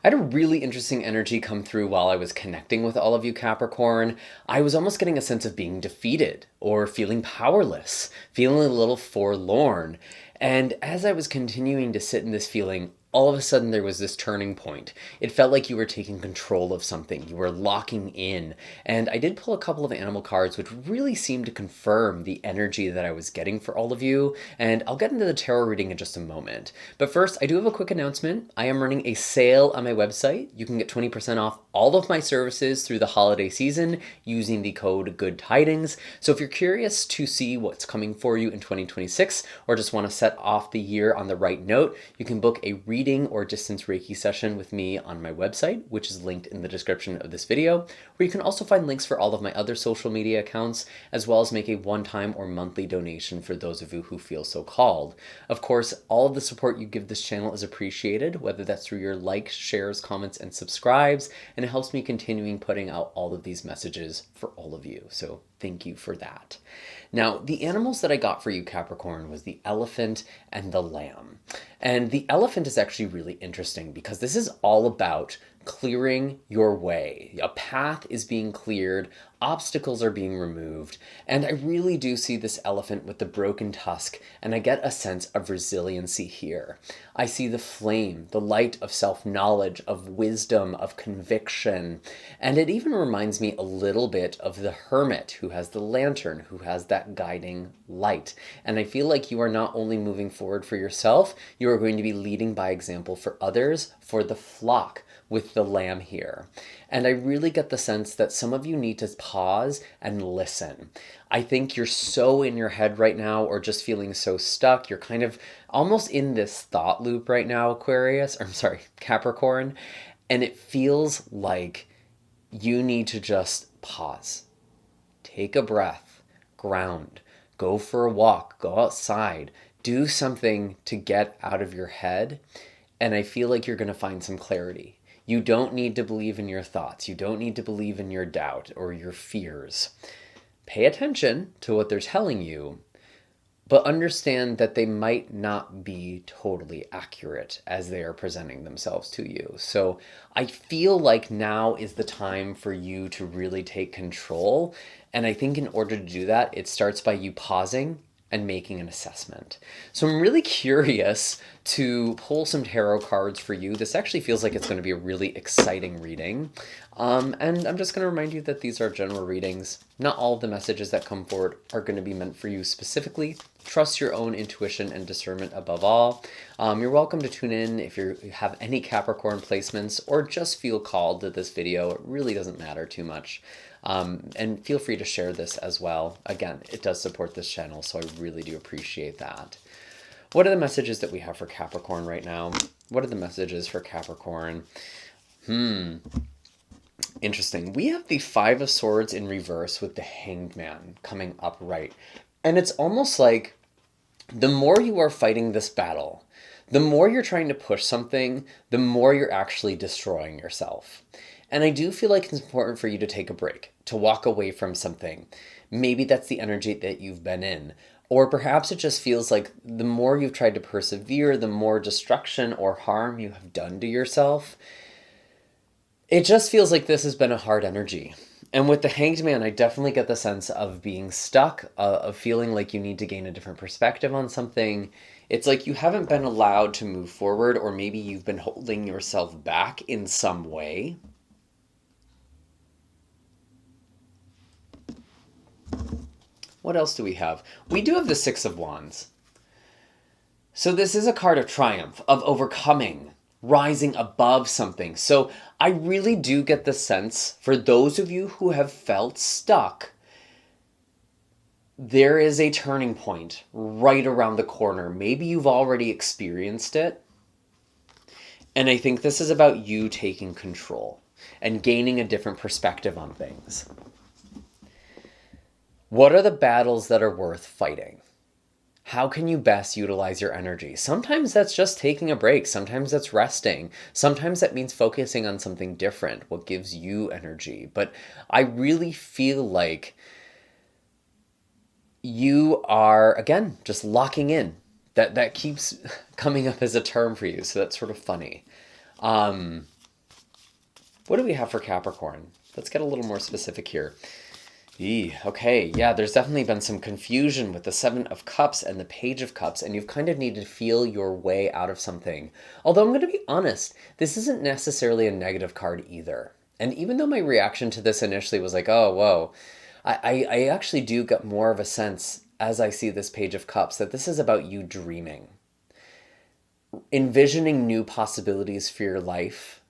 I had a really interesting energy come through while I was connecting with all of you, Capricorn. I was almost getting a sense of being defeated or feeling powerless, feeling a little forlorn. And as I was continuing to sit in this feeling, all of a sudden there was this turning point. It felt like you were taking control of something. You were locking in. And I did pull a couple of animal cards, which really seemed to confirm the energy that I was getting for all of you. And I'll get into the tarot reading in just a moment. But first, I do have a quick announcement. I am running a sale on my website. You can get 20% off all of my services through the holiday season using the code Good Tidings. So if you're curious to see what's coming for you in 2026, or just want to set off the year on the right note, you can book a reading or distance Reiki session with me on my website, which is linked in the description of this video, where you can also find links for all of my other social media accounts, as well as make a one-time or monthly donation for those of you who feel so called. Of course, all of the support you give this channel is appreciated, whether that's through your likes, shares, comments, and subscribes, and it helps me continuing putting out all of these messages for all of you. So thank you for that. Now, the animals that I got for you, Capricorn, was the elephant and the lamb. And the elephant is actually really interesting because this is all about clearing your way. A path is being cleared, obstacles are being removed, and I really do see this elephant with the broken tusk, and I get a sense of resiliency here. I see the flame, the light of self-knowledge, of wisdom, of conviction, and it even reminds me a little bit of the hermit who has the lantern, who has that guiding light. And I feel like you are not only moving forward for yourself, you are going to be leading by example for others, for the flock, with the lamb here. And I really get the sense that some of you need to pause and listen. I think you're so in your head right now, or just feeling so stuck. You're kind of almost in this thought loop right now, Capricorn. And it feels like you need to just pause. Take a breath, ground, go for a walk, go outside, do something to get out of your head. And I feel like you're going to find some clarity. You don't need to believe in your thoughts. You don't need to believe in your doubt or your fears. Pay attention to what they're telling you, but understand that they might not be totally accurate as they are presenting themselves to you. So I feel like now is the time for you to really take control. And I think in order to do that, it starts by you pausing and making an assessment. So I'm really curious to pull some tarot cards for you. This actually feels like it's going to be a really exciting reading. And I'm just going to remind you that these are general readings. Not all of the messages that come forward are going to be meant for you specifically. Trust your own intuition and discernment above all. You're welcome to tune in if you have any Capricorn placements or just feel called to this video. It really doesn't matter too much. And feel free to share this as well. Again, it does support this channel, so I really do appreciate that. What are the messages that we have for Capricorn right now? What are the messages for Capricorn? Interesting. We have the Five of Swords in reverse with the Hanged Man coming upright. And it's almost like the more you are fighting this battle, the more you're trying to push something, the more you're actually destroying yourself. And I do feel like it's important for you to take a break, to walk away from something. Maybe that's the energy that you've been in. Or perhaps it just feels like the more you've tried to persevere, the more destruction or harm you have done to yourself. It just feels like this has been a hard energy. And with the Hanged Man, I definitely get the sense of being stuck, of feeling like you need to gain a different perspective on something. It's like you haven't been allowed to move forward, or maybe you've been holding yourself back in some way. What else do we have? We do have the Six of Wands. So this is a card of triumph, of overcoming, rising above something. So I really do get the sense, for those of you who have felt stuck, there is a turning point right around the corner. Maybe you've already experienced it. And I think this is about you taking control and gaining a different perspective on things. What are the battles that are worth fighting? How can you best utilize your energy? Sometimes that's just taking a break. Sometimes that's resting. Sometimes that means focusing on something different, what gives you energy. But I really feel like you are, again, just locking in. That keeps coming up as a term for you, so that's sort of funny. What do we have for Capricorn? Let's get a little more specific here. Okay, yeah, there's definitely been some confusion with the Seven of Cups and the Page of Cups, and you've kind of needed to feel your way out of something. Although I'm going to be honest, this isn't necessarily a negative card either. And even though my reaction to this initially was like, oh, whoa, I actually do get more of a sense as I see this Page of Cups that this is about you dreaming, envisioning new possibilities for your life,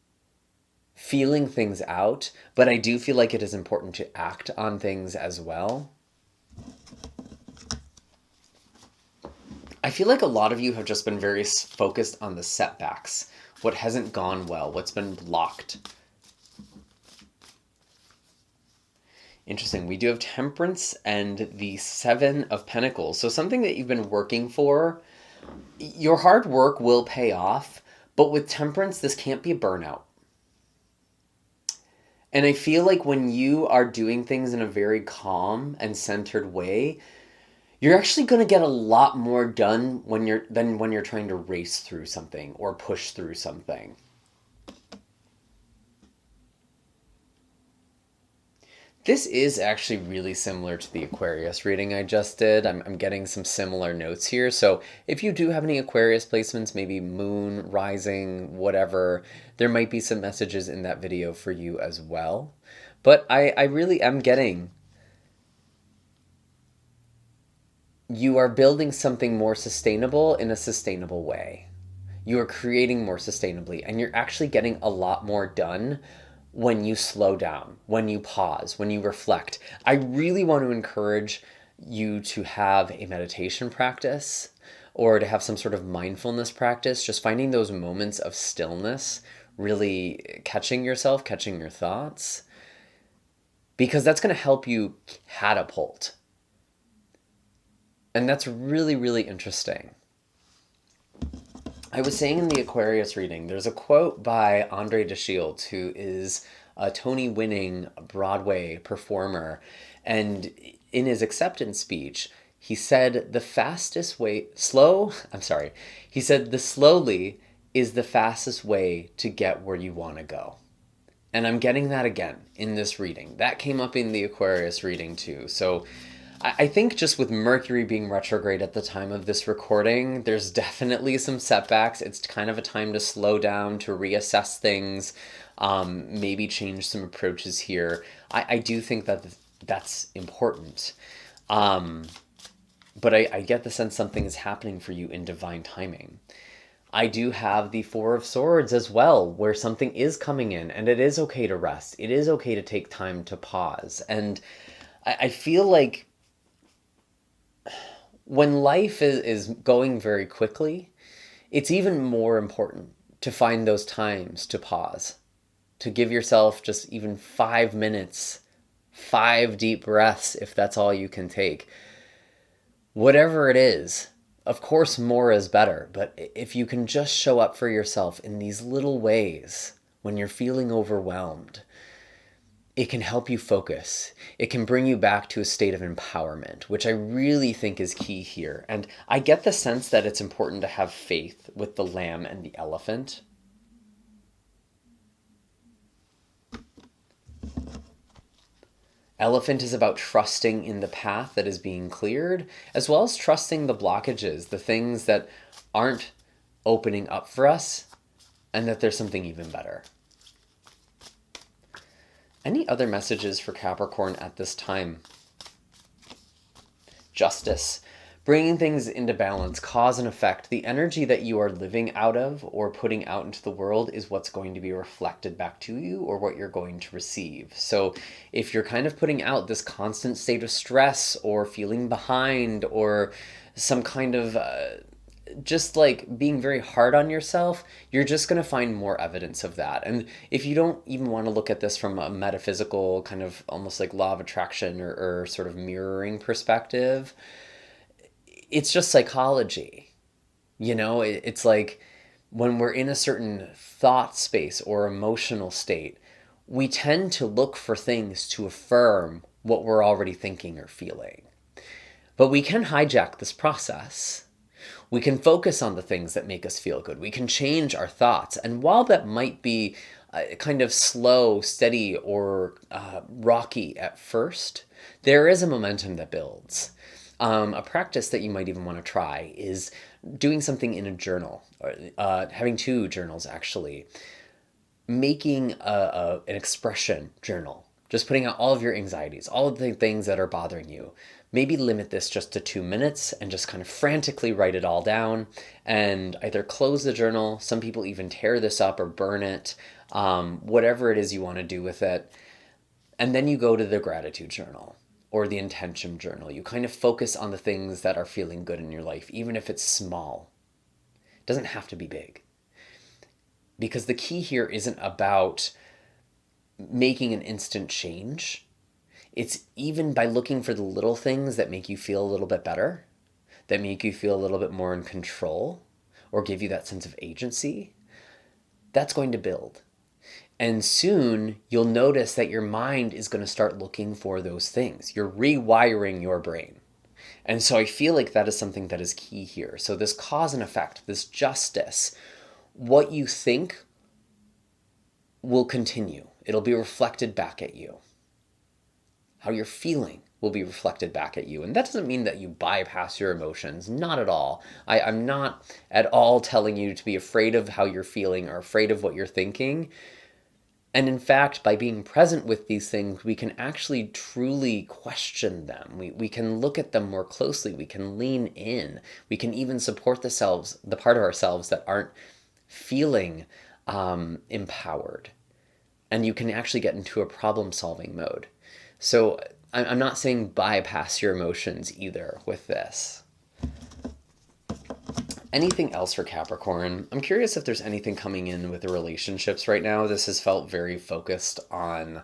feeling things out, but I do feel like it is important to act on things as well. I feel like a lot of you have just been very focused on the setbacks, what hasn't gone well, what's been blocked. Interesting. We do have Temperance and the Seven of Pentacles. So something that you've been working for, your hard work will pay off, but with Temperance, this can't be a burnout. And I feel like when you are doing things in a very calm and centered way, you're actually going to get a lot more done than when you're trying to race through something or push through something. This is actually really similar to the Aquarius reading I just did. I'm getting some similar notes here. So if you do have any Aquarius placements, maybe moon, rising, whatever, there might be some messages in that video for you as well. But I really am getting, you are building something more sustainable in a sustainable way. You are creating more sustainably, and you're actually getting a lot more done when you slow down, when you pause, when you reflect. I really want to encourage you to have a meditation practice or to have some sort of mindfulness practice, just finding those moments of stillness, really catching yourself, catching your thoughts, because that's going to help you catapult. And that's really, really interesting. I was saying in the Aquarius reading, there's a quote by Andre de Shields, who is a Tony-winning Broadway performer. And in his acceptance speech, he said the slowly is the fastest way to get where you want to go. And I'm getting that again in this reading. That came up in the Aquarius reading too. So I think just with Mercury being retrograde at the time of this recording, there's definitely some setbacks. It's kind of a time to slow down, to reassess things, maybe change some approaches here. I do think that that's important. But I get the sense something is happening for you in divine timing. I do have the Four of Swords as well, where something is coming in, and it is okay to rest. It is okay to take time to pause. And I feel like when life is going very quickly, it's even more important to find those times to pause, to give yourself just even 5 minutes, 5 deep breaths, if that's all you can take. Whatever it is, of course, more is better, but if you can just show up for yourself in these little ways when you're feeling overwhelmed, it can help you focus. It can bring you back to a state of empowerment, which I really think is key here. And I get the sense that it's important to have faith with the lamb and the elephant. Elephant is about trusting in the path that is being cleared, as well as trusting the blockages, the things that aren't opening up for us, and that there's something even better. Any other messages for Capricorn at this time? Justice. Bringing things into balance, cause and effect. The energy that you are living out of or putting out into the world is what's going to be reflected back to you or what you're going to receive. So if you're kind of putting out this constant state of stress or feeling behind or some kind of just like being very hard on yourself, you're just going to find more evidence of that. And if you don't even want to look at this from a metaphysical kind of almost like law of attraction or sort of mirroring perspective, it's just psychology. You know, it's like when we're in a certain thought space or emotional state, we tend to look for things to affirm what we're already thinking or feeling. But we can hijack this process. We can focus on the things that make us feel good. We can change our thoughts. And while that might be kind of slow, steady, or rocky at first, there is a momentum that builds. A practice that you might even want to try is doing something in a journal, or having two journals actually, making an expression journal, just putting out all of your anxieties, all of the things that are bothering you. Maybe limit this just to 2 minutes and just kind of frantically write it all down and either close the journal. Some people even tear this up or burn it, whatever it is you want to do with it. And then you go to the gratitude journal or the intention journal. You kind of focus on the things that are feeling good in your life, even if it's small. It doesn't have to be big. Because the key here isn't about making an instant change. It's even by looking for the little things that make you feel a little bit better, that make you feel a little bit more in control, or give you that sense of agency. That's going to build. And soon you'll notice that your mind is going to start looking for those things. You're rewiring your brain. And so I feel like that is something that is key here. So this cause and effect, this justice, what you think will continue. It'll be reflected back at you. How you're feeling will be reflected back at you. And that doesn't mean that you bypass your emotions. Not at all. I'm not at all telling you to be afraid of how you're feeling or afraid of what you're thinking. And in fact, by being present with these things, we can actually truly question them. We can look at them more closely. We can lean in. We can even support the part of ourselves that aren't feeling empowered. And you can actually get into a problem-solving mode. So I'm not saying bypass your emotions either with this. Anything else for Capricorn? I'm curious if there's anything coming in with the relationships right now. This has felt very focused on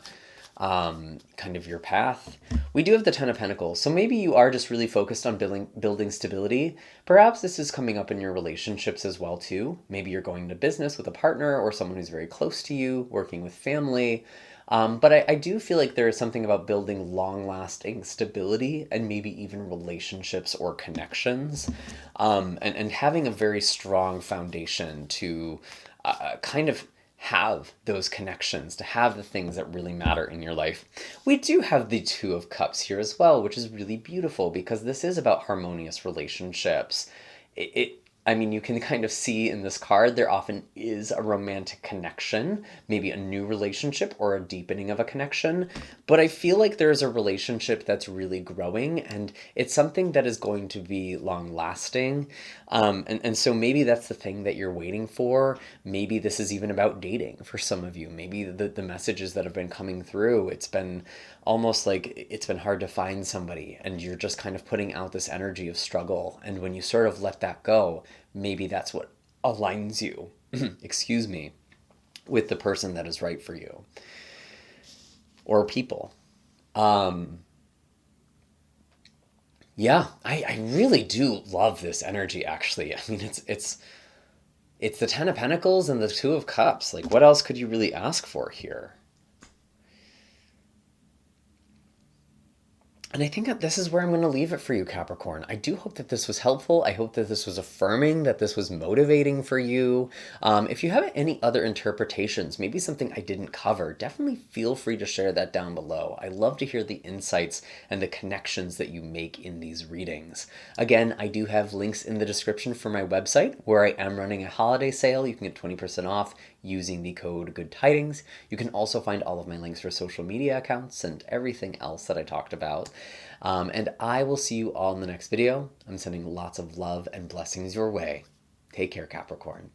kind of your path. We do have the Ten of Pentacles, so maybe you are just really focused on building stability. Perhaps this is coming up in your relationships as well too. Maybe you're going to business with a partner or someone who's very close to you, working with family. But I do feel like there is something about building long-lasting stability and maybe even relationships or connections, and having a very strong foundation to kind of have those connections, to have the things that really matter in your life. We do have the Two of Cups here as well, which is really beautiful because this is about harmonious relationships. I mean, you can kind of see in this card, there often is a romantic connection, maybe a new relationship or a deepening of a connection. But I feel like there's a relationship that's really growing and it's something that is going to be long lasting. And so maybe that's the thing that you're waiting for. Maybe this is even about dating for some of you. Maybe the messages that have been coming through, it's been almost like it's been hard to find somebody and you're just kind of putting out this energy of struggle. And when you sort of let that go, maybe that's what aligns you, excuse me, with the person that is right for you or people. Yeah, I really do love this energy actually. I mean, it's the Ten of Pentacles and the Two of Cups. Like, what else could you really ask for here? And I think that this is where I'm going to leave it for you, Capricorn. I do hope that this was helpful. I hope that this was affirming, that this was motivating for you. If you have any other interpretations, maybe something I didn't cover, definitely feel free to share that down below. I love to hear the insights and the connections that you make in these readings. Again, I do have links in the description for my website where I am running a holiday sale. You can get 20% off using the code Good Tidings. You can also find all of my links for social media accounts and everything else that I talked about. And I will see you all in the next video. I'm sending lots of love and blessings your way. Take care, Capricorn.